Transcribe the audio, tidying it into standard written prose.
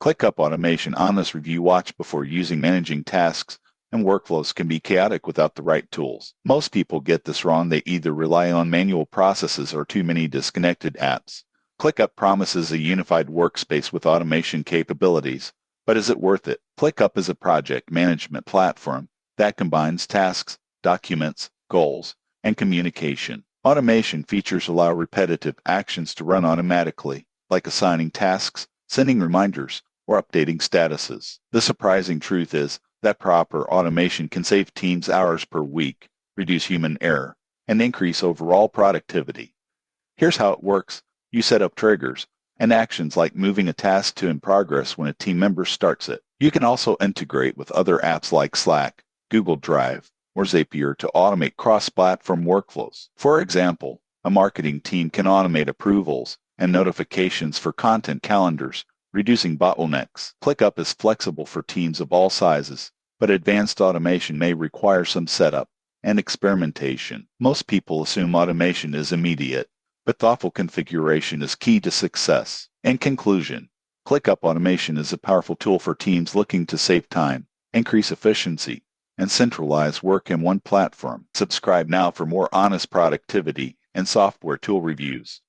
ClickUp Automation Honest Review Watch before using managing tasks and workflows can be chaotic without the right tools. Most people get this wrong. They either rely on manual processes or too many disconnected apps. ClickUp promises a unified workspace with automation capabilities, but is it worth it? ClickUp is a project management platform that combines tasks, documents, goals, and communication. Automation features allow repetitive actions to run automatically, like assigning tasks, sending reminders, or updating statuses. The surprising truth is that proper automation can save teams hours per week, reduce human error, and increase overall productivity. Here's how it works. You set up triggers and actions like moving a task to in progress when a team member starts it. You can also integrate with other apps like Slack, Google Drive, or Zapier to automate cross-platform workflows. For example, a marketing team can automate approvals and notifications for content calendars, reducing bottlenecks. ClickUp is flexible for teams of all sizes, but advanced automation may require some setup and experimentation. Most people assume automation is immediate, but thoughtful configuration is key to success. In conclusion, ClickUp Automation is a powerful tool for teams looking to save time, increase efficiency, and centralize work in one platform. Subscribe now for more honest productivity and software tool reviews.